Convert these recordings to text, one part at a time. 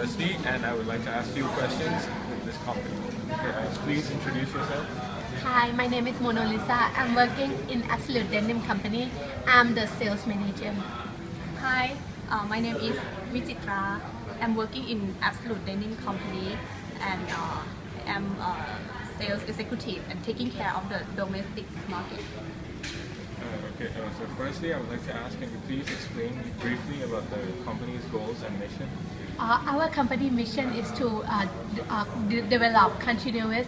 University, and I would like to ask you questions with this company. Okay, please introduce yourself. Hi, my name is Mona Lisa. I'm working in Absolute Denim Company. I'm the sales manager. Hi, my name is Vichitra. I'm working in Absolute Denim Company and I'm a sales executive and taking care of the domestic market. So firstly, I would like to ask, can you please explain briefly about the company's goals and mission? Our company mission is to develop continuous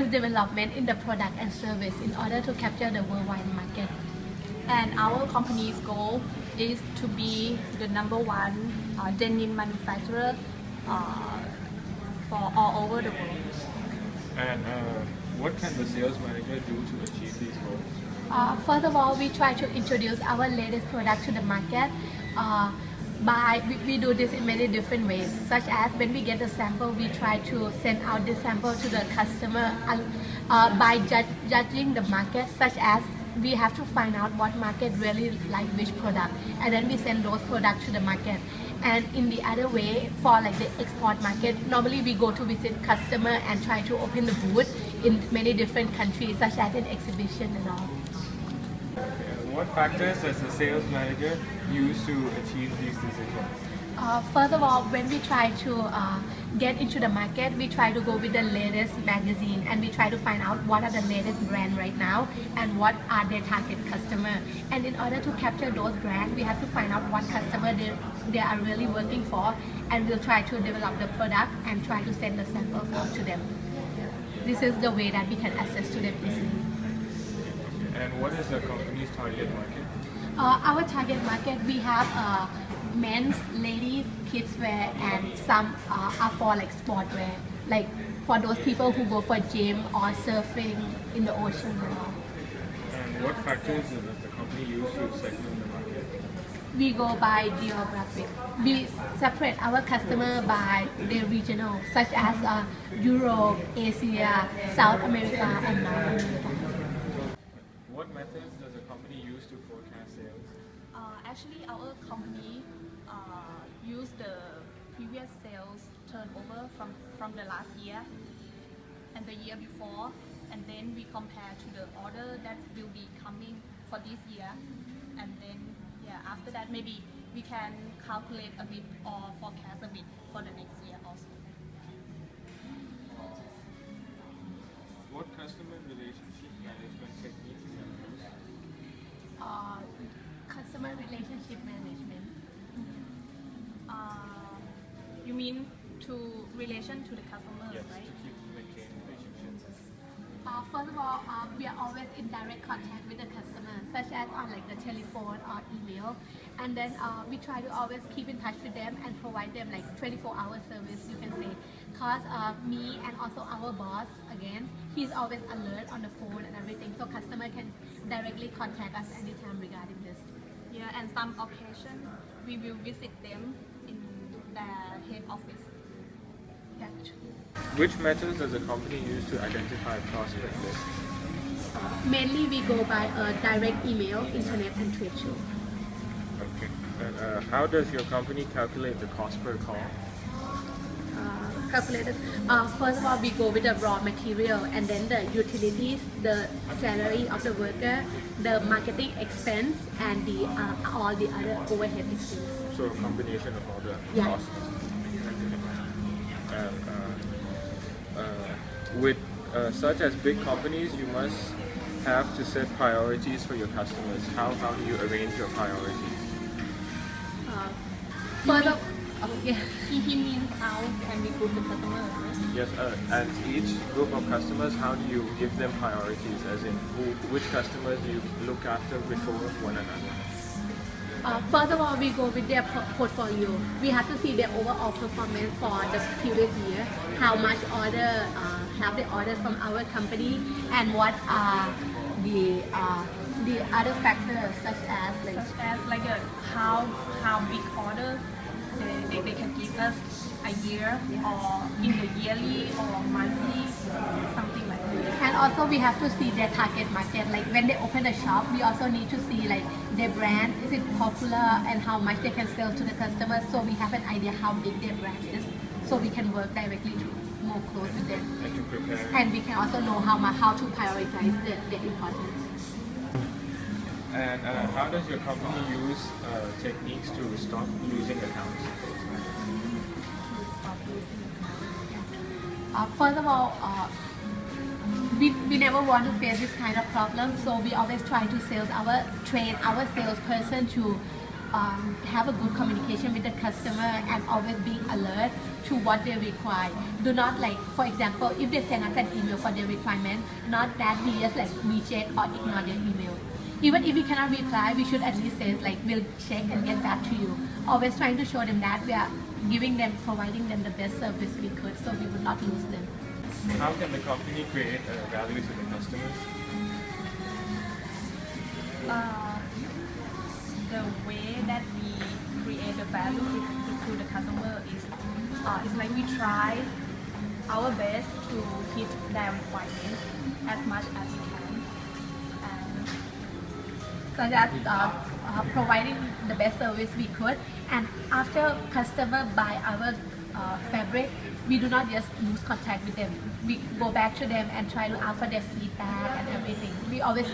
development in the product and service in order to capture the worldwide market. And our company's goal is to be the #1 denim manufacturer for all over the world. And what can the sales manager do to achieve these goals? First of all, we try to introduce our latest product to the market. We do this in many different ways, such as when we get a sample, we try to send out this sample to the customer by judging the market, such as we have to find out what market really like which product, and then we send those products to the market. And in the other way, for like the export market, normally we go to visit customer and try to open the booth in many different countries, such as in exhibition and all. What factors does the sales manager use to achieve these decisions? First of all, when we try to get into the market, we try to go with the latest magazine and we try to find out what are the latest brands right now and what are their target customer. And in order to capture those brands, we have to find out what customer they are really working for, and we'll try to develop the product and try to send the samples out to them. This is the way that we can access to them easily. And what is the company's target market? Our target market, we have men's, ladies, kids wear, and some are for like sport wear, like for those people who go for gym or surfing in the ocean and all. And what factors does the company use to segment the market? We go by geographic. We separate our customer by their regional, such as Europe, Asia, South America, and North America. What methods does the company use to forecast sales? Actually, our company use the previous sales turnover from the last year and the year before, and then we compare to the order that will be coming for this year, and then after that maybe we can calculate a bit or forecast a bit for the next year also. What customer relationship management techniques do you use? Customer relationship management. You mean to relation to the customer, Yes, right? to keep maintaining relationships. First of all, we are always in direct contact with the customer, such as on like the telephone or email, and then we try to always keep in touch with them and provide them like 24-hour service, you can say. Cause me and also our boss, again, he's always alert on the phone and everything, so customer can directly contact us anytime regarding this. Yeah, and some occasion we will visit them in their head office. Yeah. Which methods does the company use to identify prospect lists? Mainly we go by direct email, internet, and trade show. Okay. And how does your company calculate the cost per call? Calculated. First of all, we go with the raw material, and then the utilities, the salary of the worker, the marketing expense, and the all the other overhead expenses. So a combination of all the costs. With such as big companies, you must have to set priorities for your customers. How do you arrange your priorities? Further, He means how can we group the customer, right? Yes, and each group of customers, how do you give them priorities? As in, which customers do you look after before one another? First of all, we go with their portfolio. We have to see their overall performance for the previous year, how much order have they ordered from our company, and what are the other factors such as how big order they can give us a year or in the yearly or monthly something like that. And also we have to see their target market. Like when they open a shop, we also need to see like their brand, is it popular and how much they can sell to the customers. So we have an idea how big their brand is. So we can work directly to more close with them. And to prepare. And we can also know how to prioritize the importance. And how does your company use techniques to stop losing accounts? First of all, we never want to face this kind of problem, so we always try to train our salesperson to have a good communication with the customer and always be alert to what they require. Do not like, for example, if they send us an email for their requirement, not that we just like reject or ignore their email. Even if we cannot reply, we should at least say like, we'll check and get back to you. Always trying to show them that we are providing them the best service we could, so we would not lose them. How can the company create value to the customers? The way that we create the value to the customer is like we try our best to hit their requirements as much as we can. And So that providing the best service we could, and after customer buy our fabric, we do not just lose contact with them. We go back to them and try to ask for their feedback and everything. We always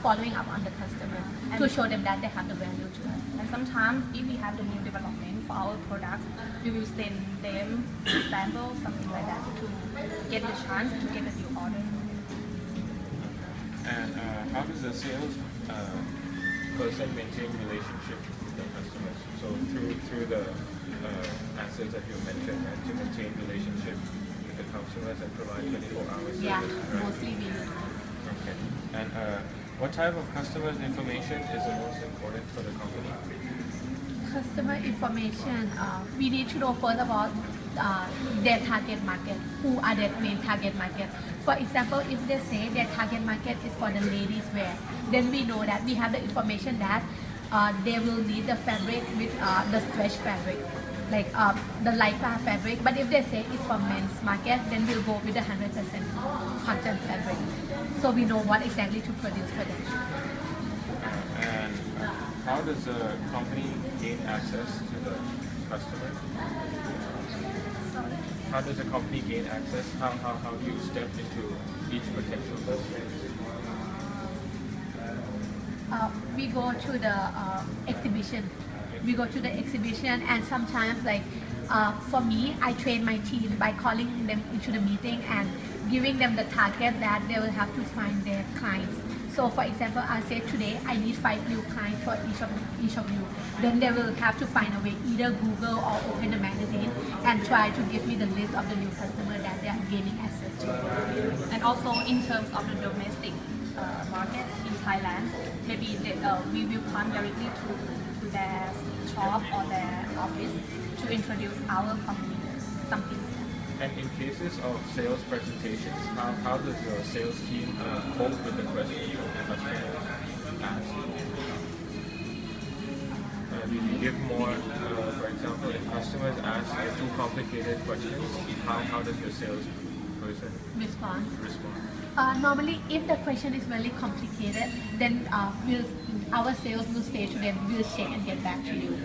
following up on the customer to show them that they have the value to us. And sometimes if we have the new development for our products, we will send them samples, something like that, to get the chance to get a new order. And how does the sales person maintain relationship with the customers? So through the assets that you mentioned, and to maintain relationship with the customers and provide 24-hour service. Yeah, right? mostly we do. Okay. And what type of customers' information is the most important for the company? Customer information, we need to know first of all their target market, who are their main target market. For example, if they say their target market is for the ladies wear, then we know that we have the information that they will need the fabric with the stretch fabric, like the lycra fabric. But if they say it's for men's market, then we'll go with the 100% cotton fabric. So we know what exactly to produce for them. And how does the company gain access to the customers? How does the company gain access? How do you step into each potential customer? We go to the exhibition. We go to the exhibition, and sometimes like for me, I train my team by calling them into the meeting and giving them the target that they will have to find their clients. So for example, I say today I need 5 new clients for each of you. Then they will have to find a way, either Google or open the magazine and try to give me the list of the new customer that they are gaining access to. And also in terms of the domestic market in Thailand, maybe we will come directly to their shop or their office to introduce our company, something like that. And in cases of sales presentations, how does your sales team cope with the questions that customers ask? Do you give more, for example, if customers ask too complicated questions, how does your sales person Response. respond? Normally, if the question is really complicated, then our sales will say to them, we'll check and get back to you.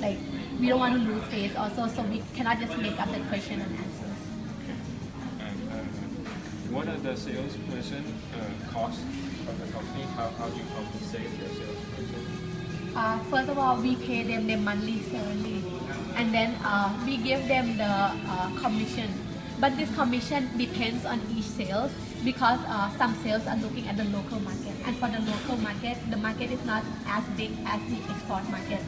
Like, we don't want to lose face also, so we cannot just make up the question and answers. And what are the salesperson costs of the company? How do you compensate your salesperson? First of all, we pay them their monthly salary, and then we give them the commission. But this commission depends on each sales, because some sales are looking at the local market, and for the local market, the market is not as big as the export market.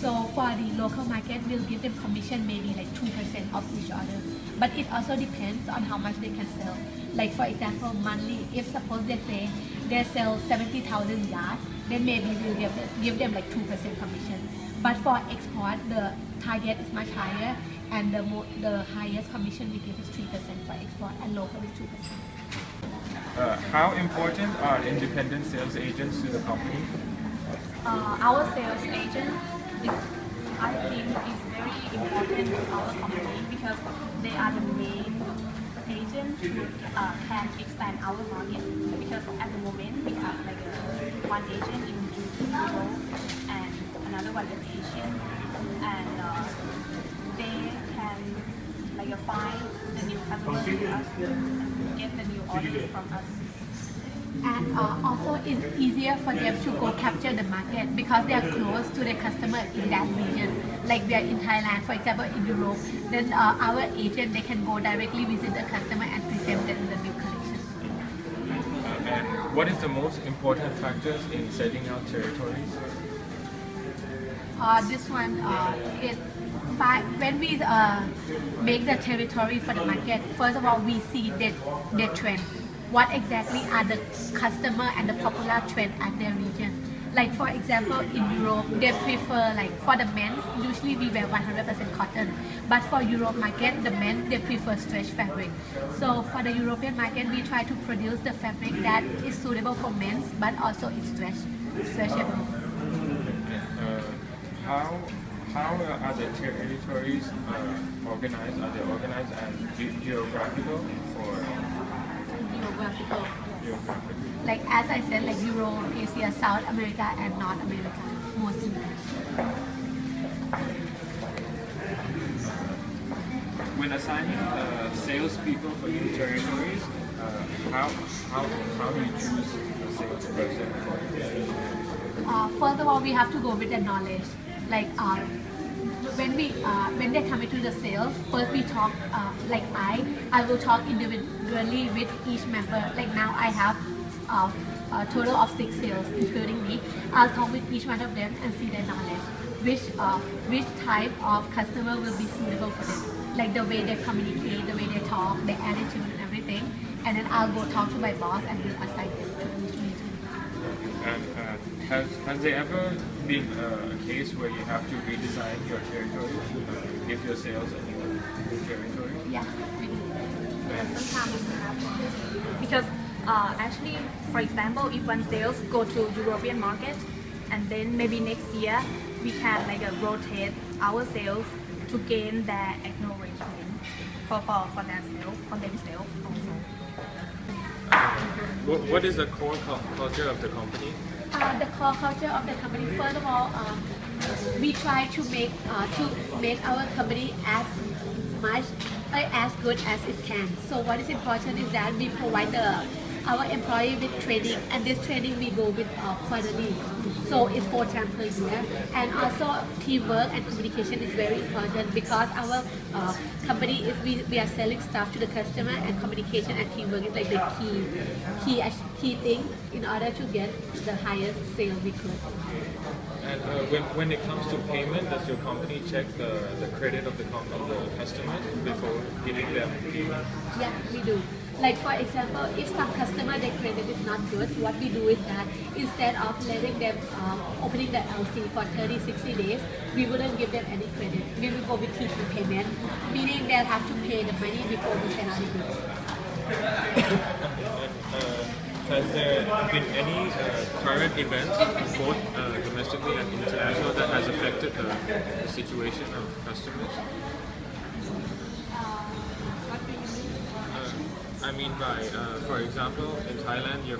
So for the local market, we'll give them commission maybe like 2% of each order. But it also depends on how much they can sell. Like for example, monthly, if suppose they say they sell 70,000 yards, then maybe we'll give them like 2% commission. But for export, the target is much higher, and the highest commission we give is 3% for export, and local is 2%. How important are independent sales agents to the company? Our sales agent I think is very important to our company, because they are the main agent can expand our market because at the moment we have like one agent in Europe and another one in Asia, and they can like find the new customers to us and get the new orders from us. And also it's easier for them to go capture the market because they are close to the customer in that region. Like we are in Thailand, for example, in Europe, then our agent, they can go directly visit the customer and present them the new collection. And what is the most important factors in setting out territories? This one is when we make the territory for the market. First of all, we see the trend. What exactly are the customer and the popular trend at their region? Like for example, in Europe, they prefer like for the men, usually we wear 100% cotton. But for Europe market, the men, they prefer stretch fabric. So for the European market, we try to produce the fabric that is suitable for men, but also is stretchable. How are the territories organized? Are they organized as geographical or Geographical. geographical? Like as I said, like Europe, Asia, South America, and North America, mostly. When assigning salespeople for new territories, how do you choose a salesperson for it? First of all, we have to go with the knowledge. Like when they come into the sales, first we talk. Like I will talk individually with each member. Like now I have a total of 6 sales, including me. I'll talk with each one of them and see their knowledge. Which type of customer will be suitable for them. Like the way they communicate, the way they talk, their attitude and everything. And then I'll go talk to my boss and we'll assign them to each region. And has there ever been a case where you have to redesign your territory to give your sales a new territory? Yeah, we do. Sometimes it happens because actually, for example, if one sales go to European market, and then maybe next year we can like rotate our sales to gain their acknowledgement for their sales, for themselves also. What is the core culture of the company? The core culture of the company, first of all, we try to make our company as much as good as it can. So what is important is that we provide our employee with training, and this training we go with quarterly. So it's 4 times per year. And also teamwork and communication is very important because our company is we are selling stuff to the customer, and communication and teamwork is like the key thing in order to get the highest sale we could. And when it comes to payment, does your company check the credit of the customers before giving them payment? Yeah, we do. Like for example, if some customer their credit is not good, what we do is that instead of letting them opening the LC for 30-60 days, we wouldn't give them any credit. We will go with T2 payment, meaning they'll have to pay the money before we send out the goods. Has there been any current events, both domestically and international, that has affected the situation of customers? What do you mean? I mean by, for example, in Thailand, we're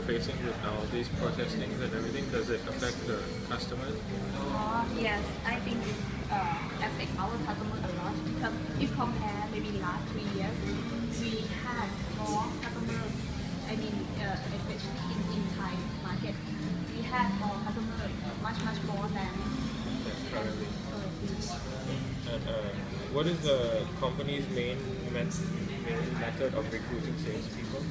facing with all these protestings and everything. Does it affect the customers? Yes, I think it affects our customers a lot because if compare maybe last 3 years, we had more customers. I mean, especially in Thai market, we had more customers, much more than Currently. currently. And what is the company's main method of recruiting salespeople?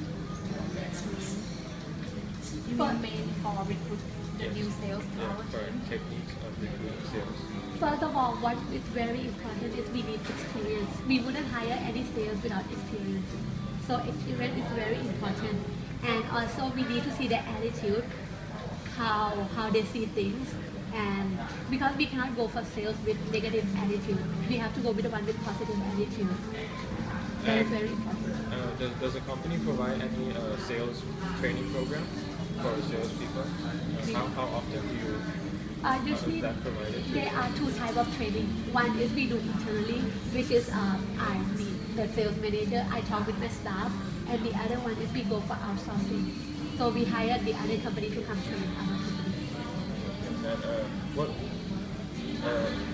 You mean main for recruit the new sales to our For team? techniques of recruiting sales. First of all, what is very important is we need experience. We wouldn't hire any sales without experience. So experience is very important. And also we need to see their attitude, how they see things. And because we cannot go for sales with negative attitude, we have to go with the one with positive attitude. That is very important. Does the company provide any sales training program for salespeople? How often do you? Usually, Is that provided? there are two types of training. One is we do internally, which is I, me, the sales manager, I talk with my staff, and the other one is we go for outsourcing. So we hire the other company to come train our company. And what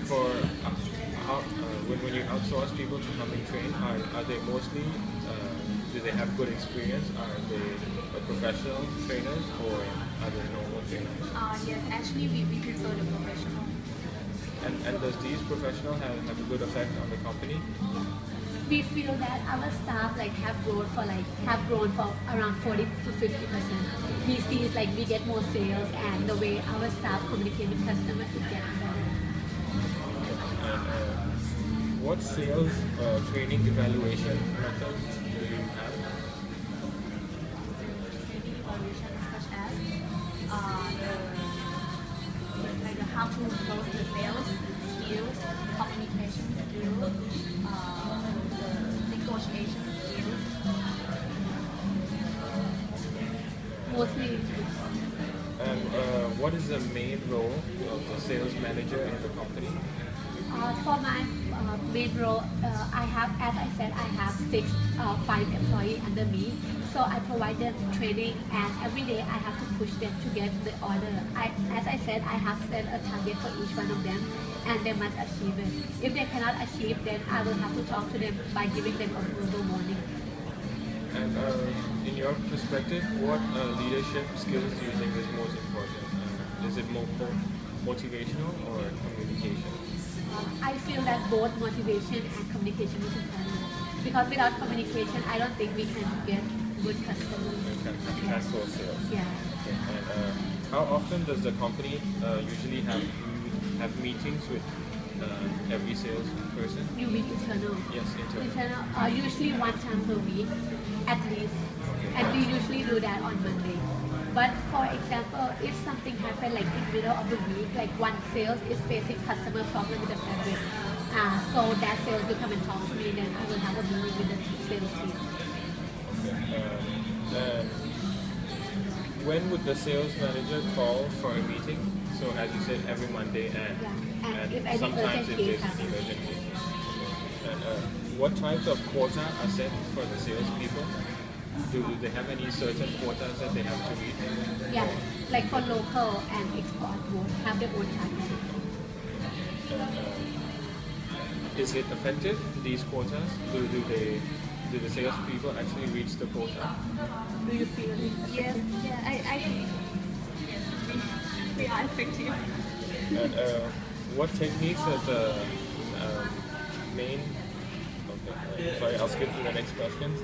for when you outsource people to come and train, are they mostly do they have good experience? Are they professional trainers or are they normal trainers? Yes, actually we prefer the professional. And does these professionals have a good effect on the company? We feel that our staff have grown for around 40 to 50%. We see is we get more sales, and the way our staff communicate with customers is getting better. And what sales training evaluation methods do you have? Training evaluation such as the how to close the sales skills, communication skills, the negotiation skills. Mostly, And what is the main role of the sales manager in the company? for my main role, I have, as I said, I have 5 employees under me. So I provide them training, and every day I have to push them to get the order. As I said, I have set a target for each one of them, and they must achieve it. If they cannot achieve, then I will have to talk to them by giving them a verbal warning. And in your perspective, what leadership skills do you think is most important? Is it more motivational or communication? I feel that both motivation and communication is important. Because without communication, I don't think we can get good customers. Transfer sales. Yeah. And how often does the company usually have meetings with every salesperson? You mean internal? Yes, internal. Internal, usually 1 time per week, at least. And we usually do that on Monday. But for example, if something happened in the middle of the week, one sales is facing customer problem with the fabric, so that sales will come and talk to me, then I will have a meeting with the sales team. Okay. When would the sales manager call for a meeting? So as you said, every Monday And if any sometimes urgent if case there's happens. emergent cases. And what types of quota are set for the salespeople? Do they have any certain quotas that they have to meet? Yeah, like for local and export both have their own target. Is it effective, these quotas? Do the salespeople actually reach the quota? Do you feel it? Yes, I think we are effective. And what techniques as a main? Okay, sorry, I'll skip to the next questions.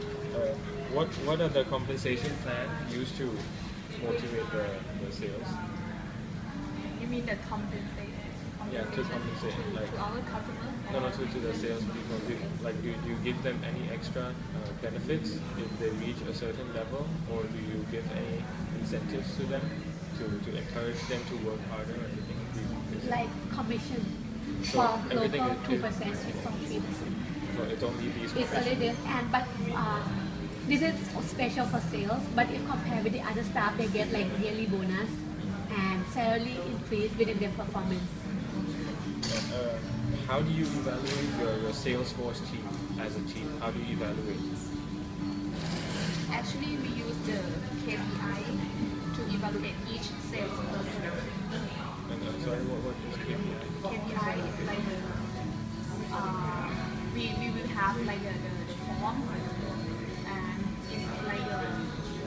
What are the compensation plan used to motivate the sales? You mean the compensation? Yeah, to compensate, like To our customers? no, to the salespeople. Do you give them any extra benefits if they reach a certain level, or do you give any incentives to them to encourage them to work harder or anything? Like commission So for everything local is- 2%, it's from 3%. So it's only these It's only this, but this is special for sales. But if compared with the other staff, they get yearly bonus and salary increase within their performance. How do you evaluate your sales force team as a team? How do you evaluate? Actually, we use the KPI to evaluate each salesperson. And sorry, what is KPI? KPI is we will have the form, and it's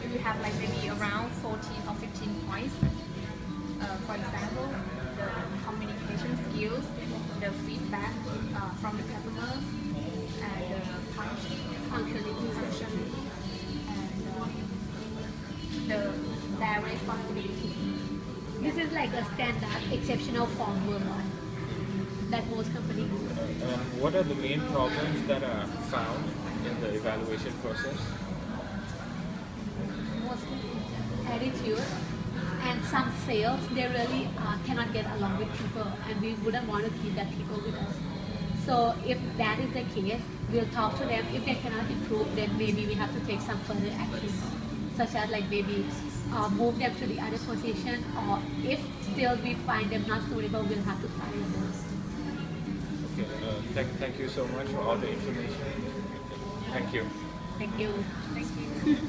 we will have maybe around 14 or 15 points. For example, the communication skills, the feedback from the customers, and the punctuality, and their responsibility. This is like a standard exceptional form worldwide that most companies use. What are the main problems that are found in the evaluation process? Mostly attitude and some sales, they really cannot get along with people, and we wouldn't want to keep that people with us. So if that is the case, we'll talk to them. If they cannot improve, then maybe we have to take some further action, such as maybe move them to the other position, or if still we find them not suitable, we'll have to fire them. Okay. Thank you so much for all the information. Thank you. Thank you. Thank you.